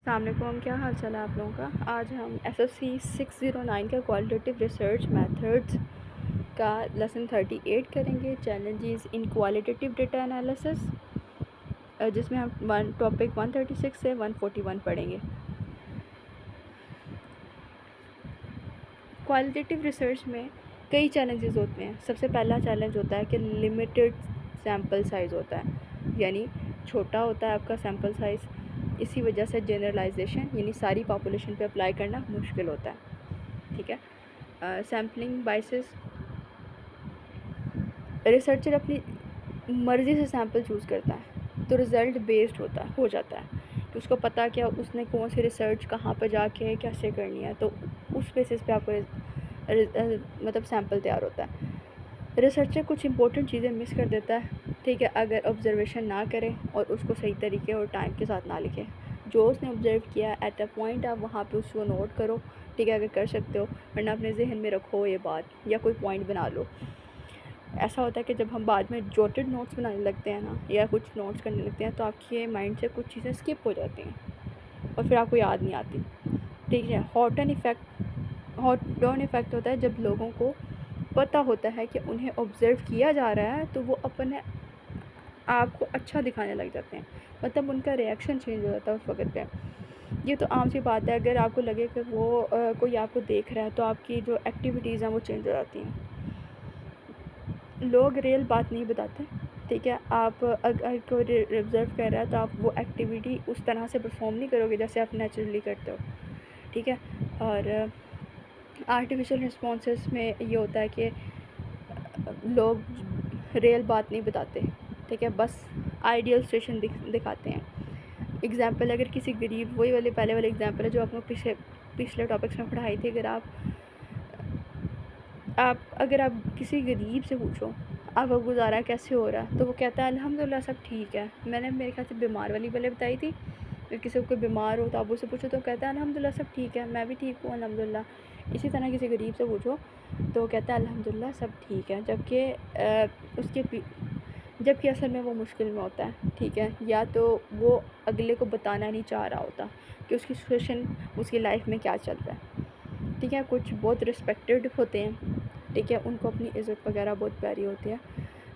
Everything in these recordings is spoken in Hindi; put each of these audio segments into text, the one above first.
अस्सलामुअलैकुम, क्या हाल चाल है आप लोगों का। आज हम एसएससी 609 का क्वालिटेटिव रिसर्च मेथड्स का लेसन 38 करेंगे, challenges in qualitative data analysis, जिसमें हम टॉपिक 136 से 141 पढ़ेंगे। क्वालिटेटिव रिसर्च में कई चैलेंजेस होते हैं। सबसे पहला चैलेंज होता है कि लिमिटेड सैम्पल साइज़ होता है, यानी छोटा होता है आपका सैम्पल साइज़। इसी वजह से जनरलाइजेशन यानी सारी पॉपुलेशन पे अप्लाई करना मुश्किल होता है। ठीक है। सैम्पलिंग बाइसेस, रिसर्चर अपनी मर्ज़ी से सैम्पल चूज़ करता है तो रिज़ल्ट बेस्ड हो जाता है कि उसको पता क्या उसने कौन सी रिसर्च कहाँ पर जाके कैसे करनी है, तो उस बेसिस पे आपको मतलब सैम्पल तैयार होता है। रिसर्चर कुछ इंपॉर्टेंट चीज़ें मिस कर देता है, ठीक है, अगर ऑब्जर्वेशन ना करें और उसको सही तरीके और टाइम के साथ ना लिखें। जो उसने ऑब्जर्व किया एट अ पॉइंट आप वहाँ पे उसको नोट करो, ठीक है, अगर कर सकते हो, वरना अपने जहन में रखो ये बात या कोई पॉइंट बना लो। ऐसा होता है कि जब हम बाद में जोटेड नोट्स बनाने लगते हैं ना, या कुछ नोट्स करने लगते हैं, तो आपके माइंड से कुछ चीज़ें स्किप हो जाती हैं और फिर आपको याद नहीं आती। ठीक है। हॉट डाउन इफ़ेक्ट होता है जब लोगों को पता होता है कि उन्हें ऑब्ज़र्व किया जा रहा है, तो वो अपने आप को अच्छा दिखाने लग जाते हैं, मतलब उनका रिएक्शन चेंज हो जाता है उस वक़्त पे। ये तो आम सी बात है, अगर आपको लगे कि वो कोई आपको देख रहा है, तो आपकी जो एक्टिविटीज़ हैं वो चेंज हो जाती हैं। लोग रियल बात नहीं बताते, ठीक है। आप अगर कोई ऑब्ज़र्व कर रहा है तो आप वो एक्टिविटी उस तरह से परफॉर्म नहीं करोगे जैसे आप नेचुरली करते हो, ठीक है। और आर्टिफिशियल रिस्पॉन्सेस में ये होता है कि लोग रियल बात नहीं बताते, ठीक है, बस आइडियल सिचुएशन दिखाते हैं। एग्ज़ाम्पल, अगर किसी गरीब, वही वाले पहले वाले एग्ज़ाम्पल है जो आपने पिछले टॉपिक्स में पढ़ाई थी। अगर आप किसी गरीब से पूछो आपका गुज़ारा कैसे हो रहा है, तो वो कहता है अल्हम्दुलिल्लाह सब ठीक है। मैंने मेरे ख्याल से बीमार वाली पहले बताई थी, अगर किसी को कोई बीमार हो तो आप उससे पूछो तो कहता है अल्हम्दुलिल्लाह सब ठीक है, मैं भी ठीक हूँ अल्हम्दुलिल्लाह। इसी तरह किसी गरीब से पूछो तो कहता है अल्हम्दुलिल्लाह सब ठीक है, जबकि असल में वो मुश्किल में होता है, ठीक है, या तो वो अगले को बताना नहीं चाह रहा होता कि उसकी सिचुएशन, उसकी लाइफ में क्या चल रहा है, ठीक है। कुछ बहुत रिस्पेक्टेड होते हैं, ठीक है, उनको अपनी इज़्ज़त वगैरह बहुत प्यारी होती है,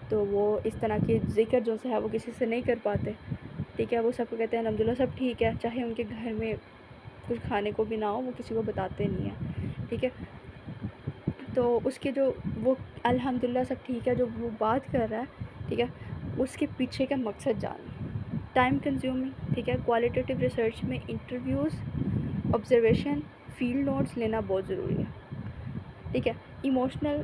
तो वो इस तरह की ज़िक्र जो है वो किसी से नहीं कर पाते, ठीक है। वो सबको कहते हैं अल्हम्दुलिल्लाह सब ठीक है, चाहे उनके घर में कुछ खाने को भी ना हो, वो किसी को बताते नहीं हैं, ठीक है। तो उसके जो वो अल्हम्दुलिल्लाह सब ठीक है जो वो बात कर रहा है, ठीक है, उसके पीछे का मकसद जानना। टाइम कंज्यूमिंग, ठीक है। क्वालिटेटिव रिसर्च में इंटरव्यूज़, ऑब्जर्वेशन, फील्ड नोट्स लेना बहुत ज़रूरी है, ठीक है। इमोशनल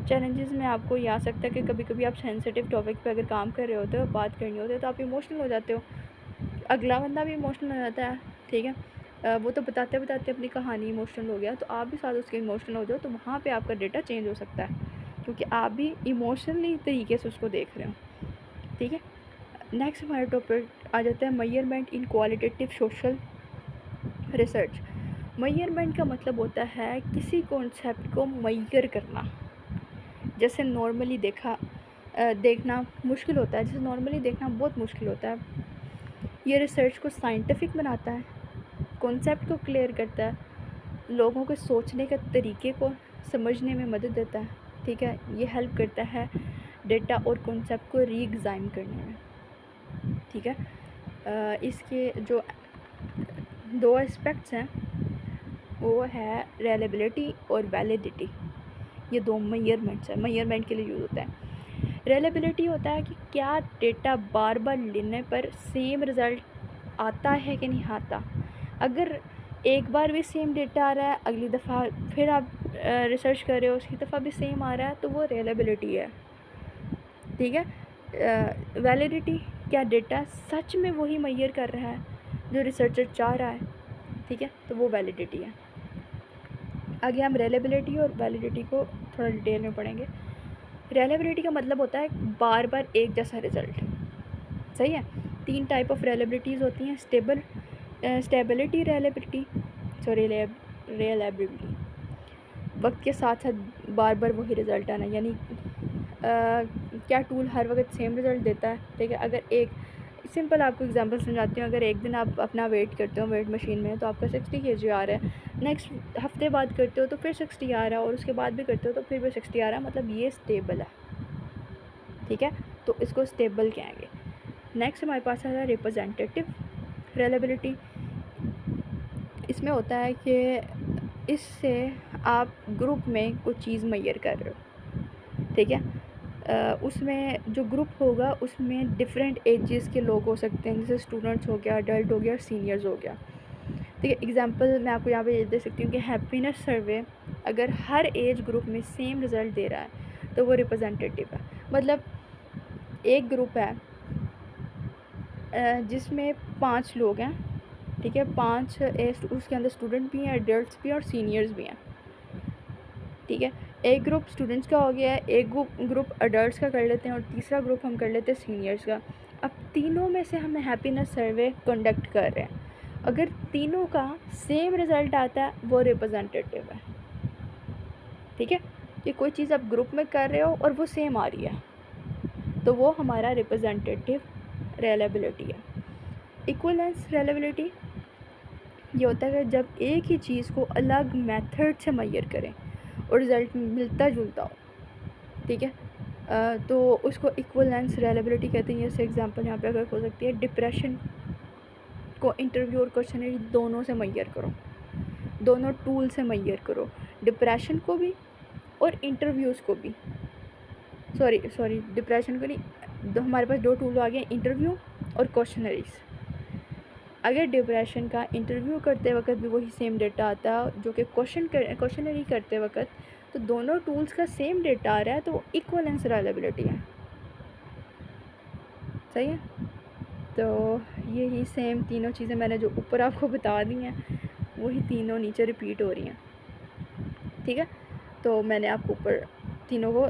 चैलेंजेस में आपको ये आ सकता है कि कभी कभी आप सेंसिटिव टॉपिक पे अगर काम कर रहे होते हो, बात करनी होती है, तो आप इमोशनल हो जाते हो, अगला बंदा भी इमोशनल हो जाता है, ठीक है। वो तो बताते बताते अपनी कहानी इमोशनल हो गया, तो आप भी साथ उसके इमोशनल हो जाओ, तो वहाँ पे आपका डेटा चेंज हो सकता है, क्योंकि आप भी इमोशनली तरीके से उसको देख रहे हो, ठीक है। नेक्स्ट हमारा टॉपिक आ जाता है मेजरमेंट इन क्वालिटेटिव सोशल रिसर्च। मेजरमेंट का मतलब होता है किसी कॉन्सेप्ट को मेजर करना। जैसे नॉर्मली देखना मुश्किल होता है, जैसे नॉर्मली देखना बहुत मुश्किल होता है, ये रिसर्च को साइंटिफिक बनाता है, कॉन्सेप्ट को क्लियर करता है, लोगों के सोचने के तरीके को समझने में मदद देता है, ठीक है। ये हेल्प करता है डेटा और कॉन्सेप्ट को रीएग्जामिन करने में, ठीक है। इसके जो दो एस्पेक्ट्स हैं वो है रिलायबिलिटी और वैलिडिटी। ये दो मेजरमेंट्स हैं, मेजरमेंट के लिए यूज़ होता है। रिलायबिलिटी होता है कि क्या डेटा बार बार लेने पर सेम रिज़ल्ट आता है कि नहीं आता। अगर एक बार भी सेम डेटा आ रहा है, अगली दफ़ा फिर आप रिसर्च कर रहे हो, उसकी दफ़ा भी सेम आ रहा है, तो वो रिलायबिलिटी है, ठीक है। वैलिडिटी, क्या डेटा सच में वही मेजर कर रहा है जो रिसर्चर चाह रहा है, ठीक है, तो वो वैलिडिटी है। आगे हम रिलायबिलिटी और वैलिडिटी को थोड़ा डिटेल में पढ़ेंगे। रिलायबिलिटी का मतलब होता है बार बार एक जैसा रिज़ल्ट, सही है। तीन टाइप ऑफ रिलायबिलिटीज़ होती हैं, स्टेबिलिटी रिलायबिलिटी, सॉरी रिलायबिलिटी, वक्त के साथ साथ बार बार वही रिज़ल्ट आना, यानी क्या टूल हर वक्त सेम रिज़ल्ट देता है, ठीक है। अगर एक सिंपल आपको एग्जांपल समझाती हूँ। अगर एक दिन आप अपना वेट करते हो वेट मशीन में तो आपका 60 kg आ रहा है, नेक्स्ट हफ्ते बाद करते हो तो फिर 60 आ रहा है, और उसके बाद भी करते हो तो फिर भी 60 आ रहा है, मतलब ये स्टेबल है, ठीक है, तो इसको स्टेबल कहेंगे। नेक्स्ट हमारे पास है रिप्रेजेंटेटिव रिलायबिलिटी। इसमें होता है कि इससे आप ग्रुप में कुछ चीज़ मेजर कर रहे हो, ठीक है। उसमें जो ग्रुप होगा उसमें डिफरेंट एजेस के लोग हो सकते हैं, जैसे स्टूडेंट्स हो गया, अडल्ट हो गया और सीनियर्स हो गया, ठीक है। एग्जांपल मैं आपको यहाँ पे दे सकती हूँ कि हैप्पीनेस सर्वे अगर हर एज ग्रुप में सेम रिज़ल्ट दे रहा है तो वो रिप्रेजेंटेटिव है। मतलब एक ग्रुप है जिसमें 5 लोग हैं, ठीक है, 5 उसके अंदर स्टूडेंट भी हैं, एडल्ट्स भी हैं और सीनियर्स भी हैं, ठीक है। एक ग्रुप स्टूडेंट्स का हो गया है, एक ग्रुप अडल्ट्स का कर लेते हैं और तीसरा ग्रुप हम कर लेते हैं सीनियर्स का। अब तीनों में से हम हैप्पीनेस सर्वे कंडक्ट कर रहे हैं, अगर तीनों का सेम रिज़ल्ट आता है वो रिप्रेजेंटेटिव है, ठीक है। कि कोई चीज़ आप ग्रुप में कर रहे हो और वो सेम आ रही है तो वो हमारा रिप्रेजेंटेटिव रिलायबिलिटी है। इक्विवेलेंस रिलायबिलिटी ये होता है कि जब एक ही चीज़ को अलग मेथड से मेजर करें और रिज़ल्ट मिलता जुलता हो, ठीक है, तो उसको इक्विवेलेंस रिलायबिलिटी कहते हैं। जैसे एग्जांपल यहाँ पे अगर हो सकती है, डिप्रेशन को इंटरव्यू और क्वेश्चनरी दोनों से मेजर करो, दोनों टूल से मेजर करो, डिप्रेशन को भी और इंटरव्यूज़ को भी। सॉरी डिप्रेशन को नहीं, हमारे पास 2 टूल आ गए, इंटरव्यू और क्वेश्चनरीज। अगर डिप्रेशन का इंटरव्यू करते वक्त भी वही सेम डेटा आता है जो कि क्वेश्चनरी करते वक्त, तो दोनों टूल्स का सेम डेटा आ रहा है तो वो इक्विवेलेंस रिलायबिलिटी है, सही है। तो यही सेम तीनों चीज़ें मैंने जो ऊपर आपको बता दी हैं वही तीनों नीचे रिपीट हो रही हैं, ठीक है। तो मैंने आपको ऊपर तीनों को,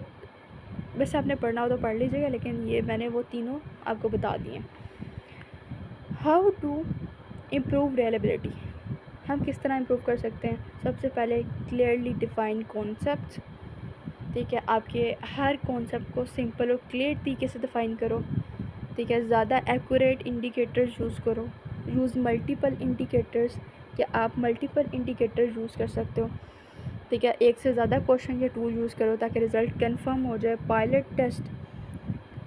वैसे आपने पढ़ना हो तो पढ़ लीजिएगा, लेकिन ये मैंने वो तीनों आपको बता दिए। हाउ टू इम्प्रूव रिलायबिलिटी, हम किस तरह इम्प्रूव कर सकते हैं। सबसे पहले क्लियरली डिफाइन कॉन्सेप्ट, ठीक है, आपके हर कॉन्सेप्ट को सिंपल और क्लियर तरीके से डिफ़ाइन करो, ठीक है। ज़्यादा एक्यूरेट इंडिकेटर्स यूज़ करो, यूज़ मल्टीपल इंडिकेटर्स, कि आप मल्टीपल इंडिकेटर यूज़ कर सकते हो, ठीक है। एक से ज़्यादा क्वेश्चन या टूल यूज़ करो ताकि रिज़ल्ट कंफर्म हो जाए। पायलट टेस्ट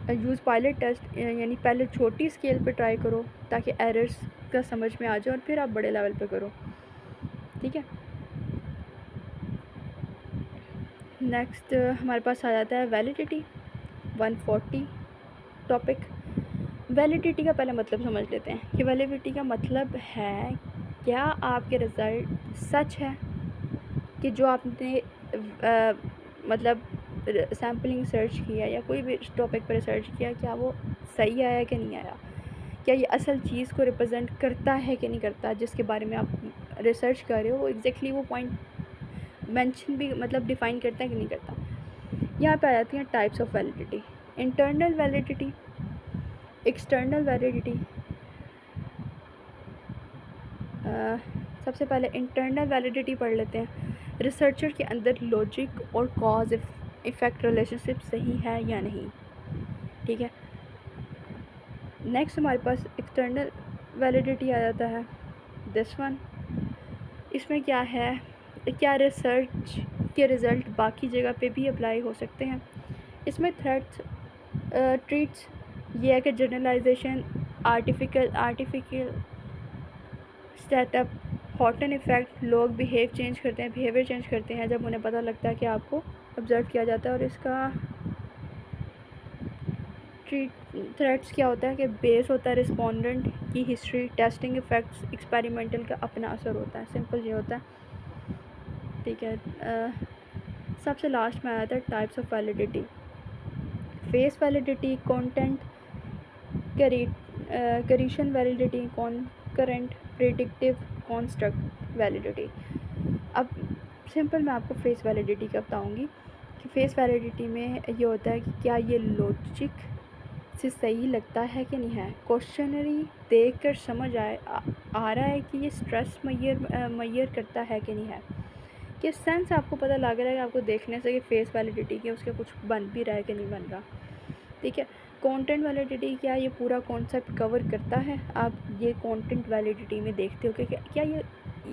यानी पहले छोटी स्केल पे ट्राई करो ताकि एरर्स का समझ में आ जाए और फिर आप बड़े लेवल पे करो, ठीक है। नेक्स्ट हमारे पास आ जाता है वैलिडिटी, 140 टॉपिक। वैलिडिटी का पहले मतलब समझ लेते हैं कि वैलिडिटी का मतलब है क्या आपके रिज़ल्ट सच है, कि जो आपने मतलब सैम्पलिंग सर्च किया या कोई भी टॉपिक पर रिसर्च किया, क्या वो सही आया कि नहीं आया, क्या ये असल चीज़ को रिप्रेजेंट करता है कि नहीं करता, जिसके बारे में आप रिसर्च कर रहे हो वो एग्जैक्टली वो पॉइंट मेंशन भी मतलब डिफ़ाइन करता है कि नहीं करता। यहाँ पे आ जाती हैं types of validity, internal validity, external validity. सबसे पहले इंटरनल वैलिडिटी पढ़ लेते हैं। रिसर्चर के अंदर लॉजिक और कॉज इफ़ेक्ट रिलेशनशिप सही है या नहीं, ठीक है। नेक्स्ट हमारे पास एक्सटर्नल वैलिडिटी आ जाता है, दिस वन। इसमें क्या है, क्या रिसर्च के रिज़ल्ट बाकी जगह पे भी अप्लाई हो सकते हैं। इसमें थ्रेट्स ट्रीट्स ये है कि generalization, artificial setup, Hawthorne effect, लोग बिहेवियर चेंज करते हैं जब उन्हें पता लगता है कि आपको ऑब्ज़र्व किया जाता है। और इसका थ्रेट्स क्या होता है कि बेस होता है रिस्पोंडेंट की हिस्ट्री, टेस्टिंग इफ़ेक्ट्स, एक्सपेरिमेंटल का अपना असर होता है, सिंपल ये होता है, ठीक है। सबसे लास्ट में आया था types of validity, face validity, content correction validity, concurrent, predictive, construct validity. अब सिंपल मैं आपको फेस वैलिडिटी का बताऊंगी कि फेस वैलिडिटी में ये होता है कि क्या ये लॉजिक से सही लगता है कि नहीं है, क्वेश्चनरी देख कर समझ आ रहा है कि ये स्ट्रेस मैयर करता है कि नहीं है, कि सेंस आपको पता लग रहा है कि आपको देखने से कि फेस वैलिडिटी की उसके कुछ बन भी रहा है कि नहीं बन रहा, ठीक है। कंटेंट वैलिडिटी क्या ये पूरा कॉन्सेप्ट कवर करता है? आप ये कंटेंट वैलिडिटी में देखते हो कि क्या ये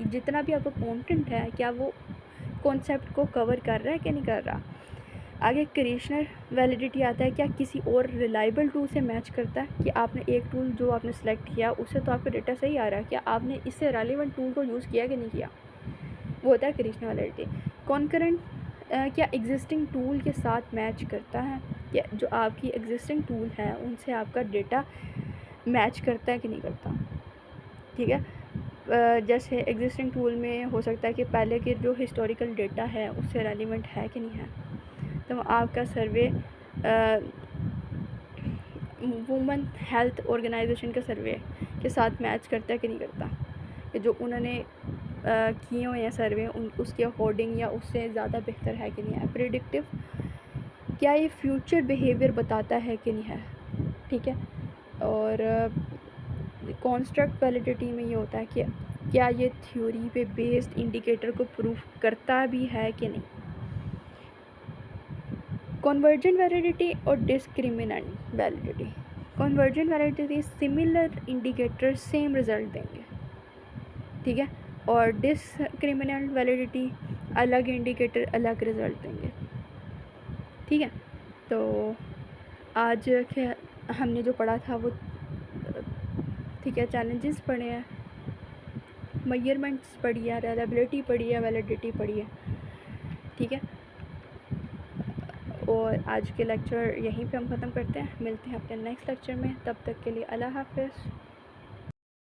जितना भी आपका कंटेंट है क्या वो कॉन्सेप्ट को कवर कर रहा है कि नहीं कर रहा? आगे कंडीशनल वैलिडिटी आता है, क्या किसी और रिलायबल टूल से मैच करता है कि आपने एक टूल जो आपने सेलेक्ट किया उससे तो आपका डेटा सही आ रहा है, क्या आपने इससे रेलिवेंट टूल को यूज़ किया कि नहीं किया? वो होता है कंडीशनल वैलिडिटी। कॉन्करेंट क्या एग्जिस्टिंग टूल के साथ मैच करता है, या जो आपकी एग्जिस्टिंग टूल है उनसे आपका डेटा मैच करता है कि नहीं करता? ठीक है, जैसे एग्जिस्टिंग टूल में हो सकता है कि पहले के जो हिस्टोरिकल डेटा है उससे रेलिवेंट है कि नहीं है। तो आपका सर्वे वुमेन हेल्थ ऑर्गेनाइजेशन का सर्वे के साथ मैच करता है कि नहीं करता, कि जो उन्होंने किए हुए हैं सर्वे उन उसके अकॉर्डिंग या उससे ज़्यादा बेहतर है कि नहीं है। प्रिडिक्टिव, क्या ये फ्यूचर बिहेवियर बताता है कि नहीं है। ठीक है, और कॉन्स्ट्रक्ट वैलिडिटी में ये होता है कि क्या ये थ्योरी पे बेस्ड इंडिकेटर को प्रूफ करता भी है कि नहीं। कन्वर्जेंट वैलिडिटी और discriminant validity. Convergent validity similar indicator same result देंगे, ठीक है, और डिस्क्रिमिनेंट वैलिडिटी अलग इंडिकेटर अलग रिजल्ट देंगे। ठीक है, तो आज के हमने जो पढ़ा था वो ठीक है, चैलेंजेस पढ़े हैं, मेजरमेंट्स पढ़ी है, रिलायबिलिटी पढ़ी है, वैलिडिटी पढ़ी है। ठीक है, और आज के लेक्चर यहीं पे हम ख़त्म करते हैं, मिलते हैं अपने नेक्स्ट लेक्चर में, तब तक के लिए अल्लाह हाफ़िज़।